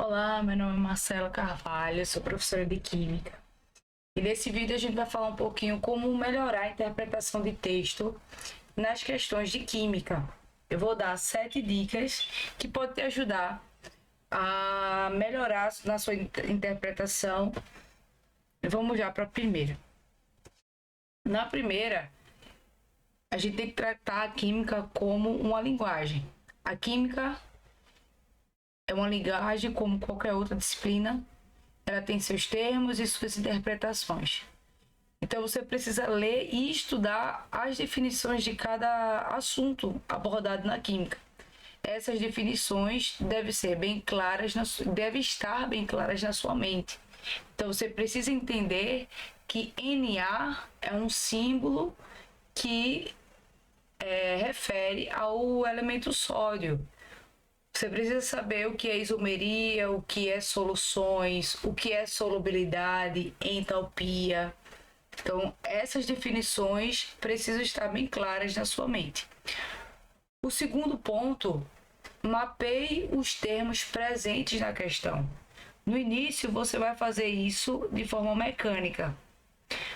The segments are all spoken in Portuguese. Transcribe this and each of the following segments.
Olá, meu nome é Marcela Carvalho, sou professora de Química. E nesse vídeo a gente vai falar um pouquinho como melhorar a interpretação de texto nas questões de Química. Eu vou dar 7 dicas que podem te ajudar a melhorar na sua interpretação. Vamos já para a primeira. Na primeira, a gente tem que tratar a Química como uma linguagem. A Química é uma linguagem como qualquer outra disciplina. Ela tem seus termos e suas interpretações. Então você precisa ler e estudar as definições de cada assunto abordado na química. Essas definições devem ser bem claras, devem estar bem claras na sua mente. Então você precisa entender que Na é um símbolo que refere ao elemento sódio. Você precisa saber o que é isomeria, o que é soluções, o que é solubilidade, entalpia. Então, essas definições precisam estar bem claras na sua mente. O segundo ponto, mapeie os termos presentes na questão. No início, você vai fazer isso de forma mecânica.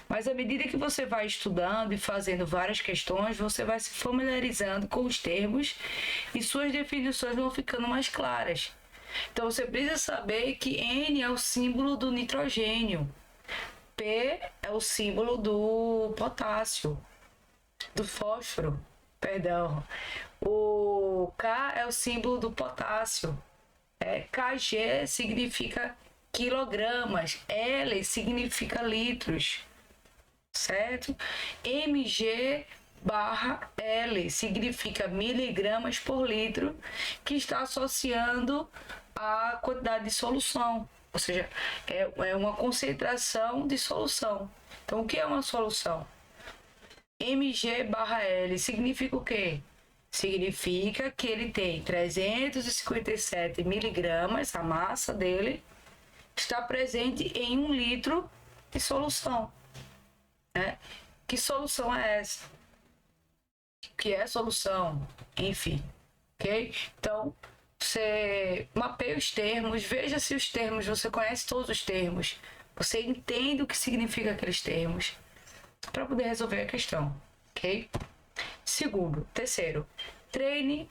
Mas à medida que você vai estudando e fazendo várias questões, você vai se familiarizando com os termos e suas definições vão ficando mais claras. Então você precisa saber que N é o símbolo do nitrogênio, P é o símbolo do potássio, do fósforo, perdão. O K é o símbolo do potássio. Kg significa quilogramas, L significa litros. Certo? Mg/L significa miligramas por litro, que está associando a quantidade de solução, ou seja, é uma concentração de solução. Então, o que é uma solução? Mg/L significa o quê? Significa que ele tem 357 miligramas, a massa dele está presente em 1 litro de solução. Que solução é essa? O que é solução? Enfim, ok? Então, você mapeia os termos, veja se os termos, você conhece todos os termos, você entende o que significa aqueles termos, para poder resolver a questão, ok? Terceiro, treine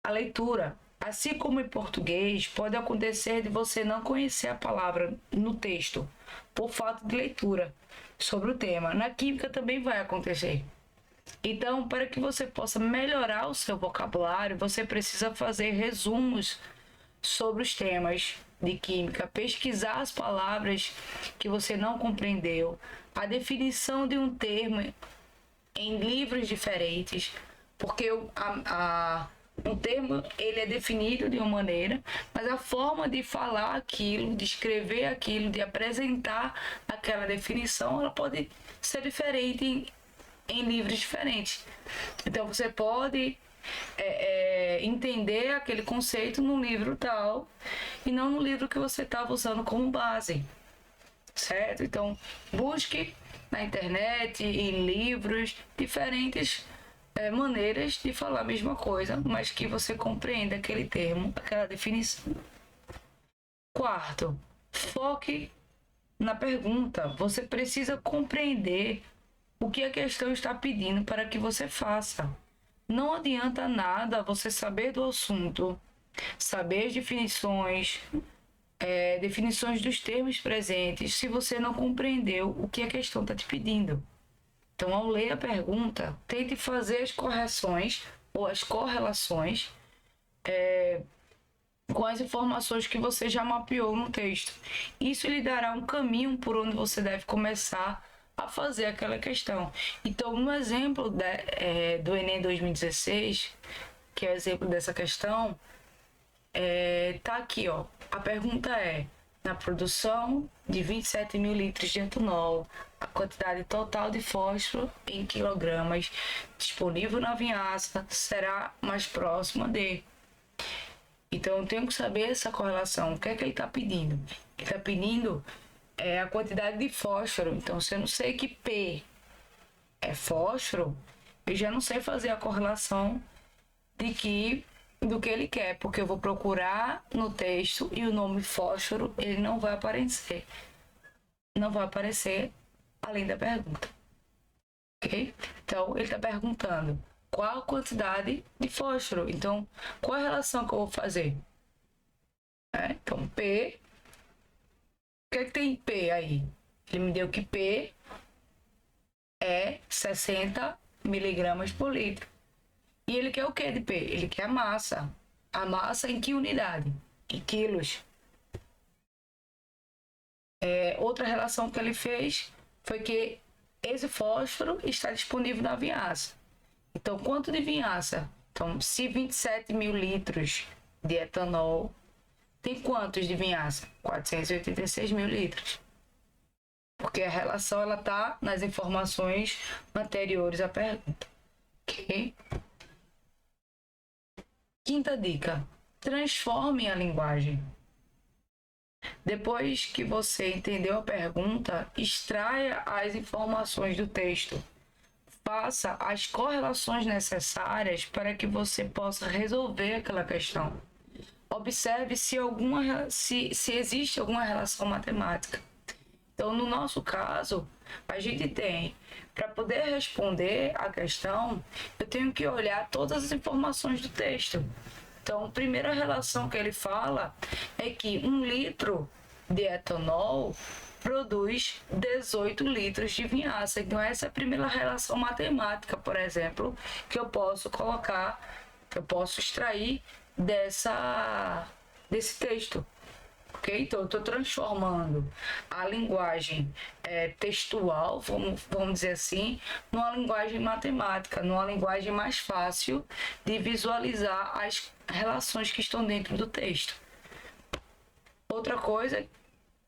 a leitura. Assim como em português, pode acontecer de você não conhecer a palavra no texto, por falta de leitura sobre o tema. Na química também vai acontecer. Então, para que você possa melhorar o seu vocabulário, você precisa fazer resumos sobre os temas de química, pesquisar as palavras que você não compreendeu, a definição de um termo em livros diferentes, porque um termo ele é definido de uma maneira, mas a forma de falar aquilo, de escrever aquilo, de apresentar aquela definição, ela pode ser diferente em livros diferentes. Então você pode entender aquele conceito num livro tal e não no livro que você estava usando como base, certo? Então busque na internet, em livros, diferentes maneiras de falar a mesma coisa, mas que você compreenda aquele termo, aquela definição. Quarto, foque na pergunta. Você precisa compreender o que a questão está pedindo para que você faça. Não adianta nada você saber do assunto, saber as definições, definições dos termos presentes, se você não compreendeu o que a questão está te pedindo. Então, ao ler a pergunta, tente fazer as correções ou as correlações com as informações que você já mapeou no texto. Isso lhe dará um caminho por onde você deve começar a fazer aquela questão. Então, no exemplo do Enem 2016, que é o exemplo dessa questão, tá aqui, ó. A pergunta é: na produção de 27 mil litros de etanol, a quantidade total de fósforo em quilogramas disponível na vinhaça será mais próxima de. Então eu tenho que saber essa correlação. O que é que ele está pedindo? Ele está pedindo a quantidade de fósforo. Então, se eu não sei que P é fósforo, eu já não sei fazer a correlação de que do que ele quer, porque eu vou procurar no texto e o nome fósforo ele não vai aparecer. Não vai aparecer além da pergunta. Ok? Então, ele está perguntando qual a quantidade de fósforo. Então, qual a relação que eu vou fazer? Então, P. O que é que tem P aí? Ele me deu que P é 60 miligramas por litro. E ele quer o que de P? Ele quer a massa. A massa em que unidade? Em quilos. Outra relação que ele fez foi que esse fósforo está disponível na vinhaça. Então, quanto de vinhaça? Então, se 27 mil litros de etanol, tem quantos de vinhaça? 486 mil litros. Porque a relação ela está nas informações anteriores à pergunta. Ok? Quinta dica. Transforme a linguagem. Depois que você entendeu a pergunta, extraia as informações do texto. Faça as correlações necessárias para que você possa resolver aquela questão. Observe se existe alguma relação matemática. Então, no nosso caso, a gente tem, para poder responder a questão, eu tenho que olhar todas as informações do texto. Então, a primeira relação que ele fala é que 1 litro de etanol produz 18 litros de vinhaça. Então, essa é a primeira relação matemática, por exemplo, que eu posso colocar, que eu posso extrair desse texto. Ok? Então, eu estou transformando a linguagem textual, vamos dizer assim, numa linguagem matemática, numa linguagem mais fácil de visualizar as relações que estão dentro do texto. Outra coisa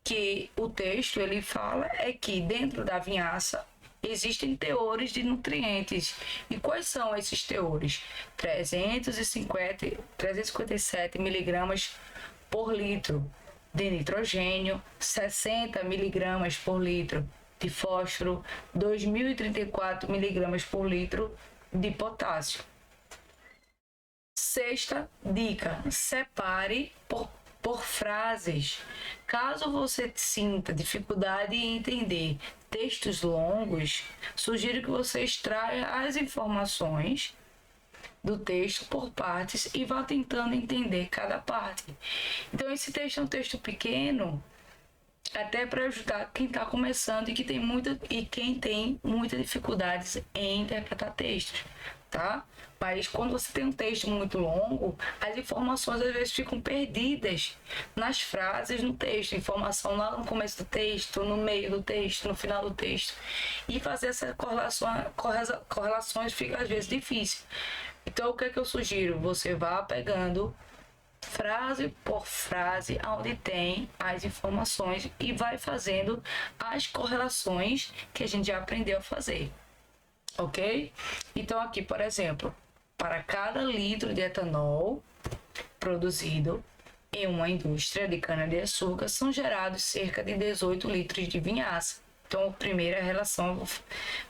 que o texto ele fala é que dentro da vinhaça existem teores de nutrientes. E quais são esses teores? 357 miligramas por litro de nitrogênio, 60 miligramas por litro de fósforo, 2.034 miligramas por litro de potássio. Sexta dica: separe por frases. Caso você sinta dificuldade em entender textos longos, sugiro que você extraia as informações do texto por partes e vá tentando entender cada parte. Então, esse texto é um texto pequeno, até para ajudar quem está começando e quem tem muitas dificuldades em interpretar textos, tá? Mas quando você tem um texto muito longo, as informações às vezes ficam perdidas nas frases no texto. Informação lá no começo do texto, no meio do texto, no final do texto. E fazer essas correlações fica às vezes difícil. Então, o que é que eu sugiro? Você vá pegando frase por frase onde tem as informações e vai fazendo as correlações que a gente já aprendeu a fazer. Ok? Então, aqui, por exemplo, para cada litro de etanol produzido em uma indústria de cana-de-açúcar, são gerados cerca de 18 litros de vinhaça. Então, a primeira relação eu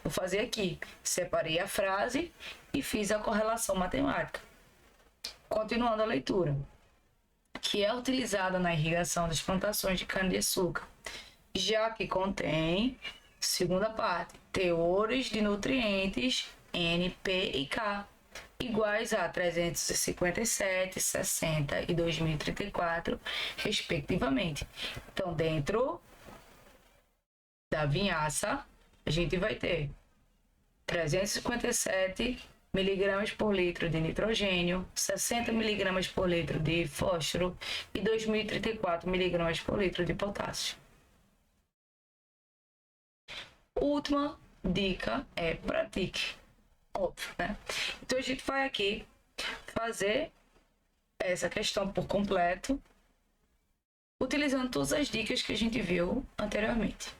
vou fazer aqui. Separei a frase e fiz a correlação matemática. Continuando a leitura. Que é utilizada na irrigação das plantações de cana-de-açúcar, já que contém, segunda parte, teores de nutrientes N, P e K, iguais a 357, 60 e 2034, respectivamente. Então, dentro da vinhaça, a gente vai ter 357 miligramas por litro de nitrogênio, 60 miligramas por litro de fósforo e 2.034 miligramas por litro de potássio. Última dica é pratique. Óbvio, né? Então a gente vai aqui fazer essa questão por completo, utilizando todas as dicas que a gente viu anteriormente.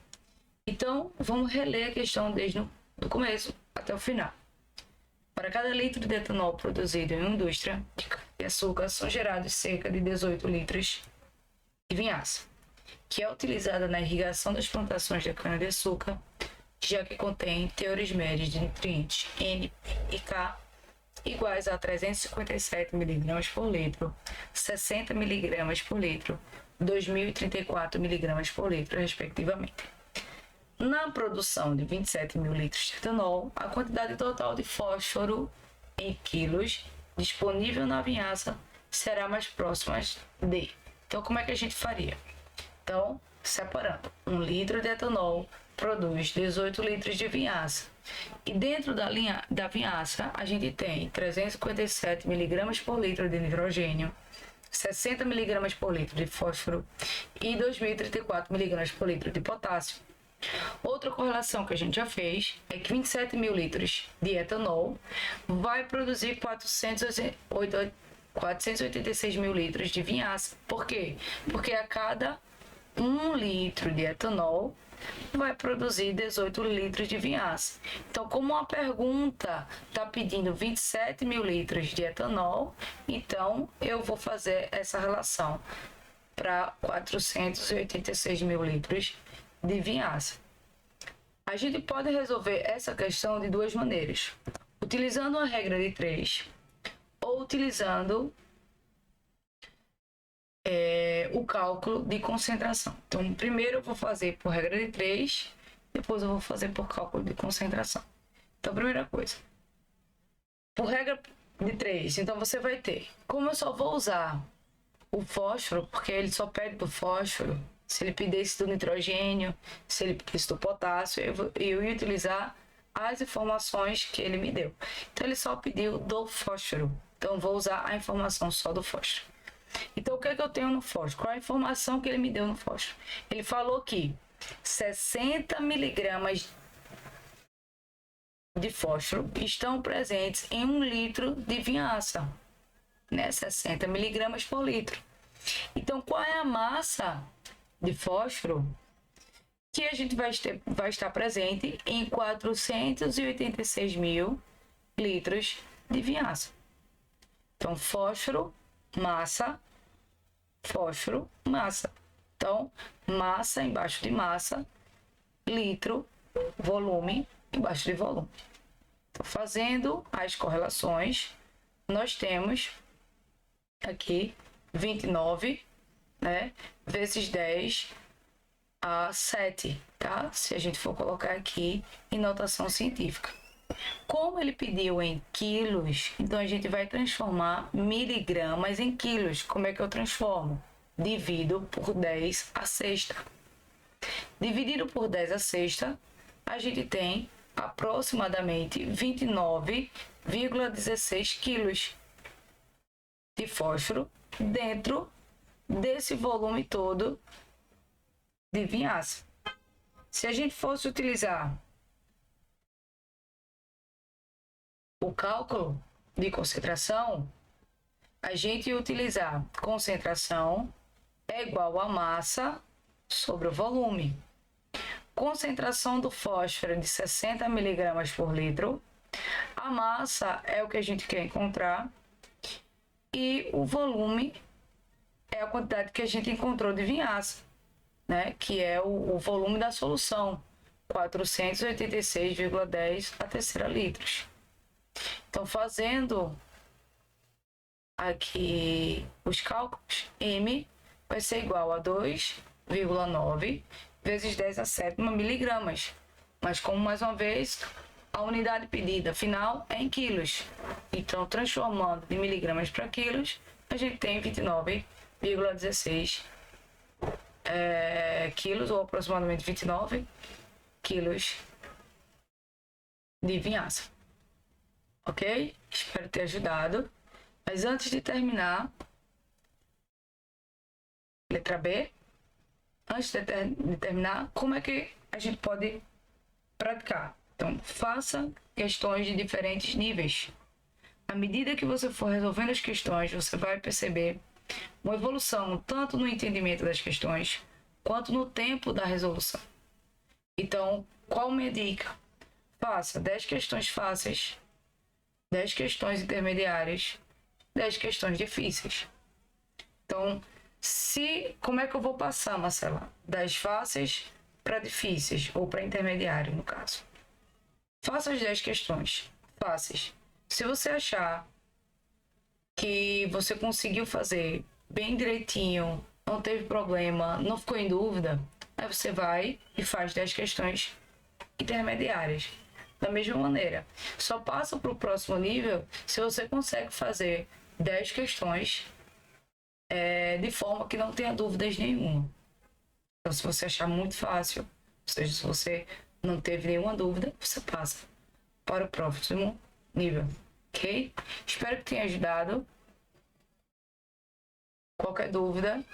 Então, vamos reler a questão desde o começo até o final. Para cada litro de etanol produzido em uma indústria de açúcar, são gerados cerca de 18 litros de vinhaça, que é utilizada na irrigação das plantações de cana-de-açúcar, já que contém teores médios de nutrientes N, P e K, iguais a 357 mg por litro, 60 mg por litro, 2.034 mg por litro, respectivamente. Na produção de 27 mil litros de etanol, a quantidade total de fósforo em quilos disponível na vinhaça será mais próxima de. Então, como é que a gente faria? Então, separando, 1 litro de etanol produz 18 litros de vinhaça. E dentro da vinhaça, a gente tem 357 mg por litro de nitrogênio, 60 mg por litro de fósforo e 2.034 mg por litro de potássio. Outra correlação que a gente já fez é que 27 mil litros de etanol vai produzir 486 mil litros de vinhaça. Por quê? Porque a cada 1 litro de etanol vai produzir 18 litros de vinhaça. Então, como a pergunta está pedindo 27 mil litros de etanol, então eu vou fazer essa relação para 486 mil litros de vinhaça. A gente pode resolver essa questão de duas maneiras: utilizando a regra de 3 ou utilizando o cálculo de concentração. Então, primeiro eu vou fazer por regra de 3, depois eu vou fazer por cálculo de concentração. Então, primeira coisa, por regra de 3, então você vai ter, como eu só vou usar o fósforo, porque ele só pede do fósforo, se ele pedisse do nitrogênio, se ele pedisse do potássio, eu ia utilizar as informações que ele me deu. Então, ele só pediu do fósforo, então eu vou usar a informação só do fósforo. Então, o que é que eu tenho no fósforo? Qual é a informação que ele me deu no fósforo? Ele falou que 60 miligramas de fósforo estão presentes em 1 litro de vinhaça, né? 60 miligramas por litro. Então, qual é a massa de fósforo que a gente vai estar presente em 486 mil litros de vinhaça? Então, fósforo, massa. Então, massa embaixo de massa, litro, volume embaixo de volume. Então, fazendo as correlações, nós temos aqui 29, né, vezes 10 a 7, tá? Se a gente for colocar aqui em notação científica. Como ele pediu em quilos, então a gente vai transformar miligramas em quilos. Como é que eu transformo? Divido por 10 a sexta. Dividido por 10 a sexta, a gente tem aproximadamente 29,16 quilos de fósforo dentro desse volume todo de vinhaça. Se a gente fosse utilizar o cálculo de concentração, a gente ia utilizar concentração é igual a massa sobre o volume. Concentração do fósforo de 60 mg por litro. A massa é o que a gente quer encontrar. E o volume é a quantidade que a gente encontrou de vinhaça, né? Que é o volume da solução, 486,10 a terceira litros. Então, fazendo aqui os cálculos, M vai ser igual a 2,9 vezes 10 a sétima miligramas. Mas, como mais uma vez, a unidade pedida final é em quilos. Então, transformando de miligramas para quilos, a gente tem 29,16 quilos, ou aproximadamente 29 quilos de vinhaça. Ok? Espero ter ajudado. Mas antes de terminar, letra B, antes de terminar, como é que a gente pode praticar? Então, faça questões de diferentes níveis. À medida que você for resolvendo as questões, você vai perceber uma evolução tanto no entendimento das questões, quanto no tempo da resolução. Então, qual minha dica? Faça 10 questões fáceis, 10 questões intermediárias, 10 questões difíceis. Então, como é que eu vou passar, Marcela? Das fáceis para difíceis, ou para intermediário, no caso. Faça as 10 questões fáceis. Se você achar que você conseguiu fazer bem direitinho, não teve problema, não ficou em dúvida, aí você vai e faz 10 questões intermediárias. Da mesma maneira, só passa para o próximo nível se você consegue fazer 10 questões de forma que não tenha dúvidas nenhuma. Então, se você achar muito fácil, ou seja, se você não teve nenhuma dúvida, você passa para o próximo nível, ok? Espero que tenha ajudado. Qualquer dúvida,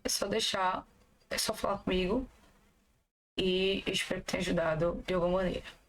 é só deixar, é só falar comigo e eu espero que tenha ajudado de alguma maneira.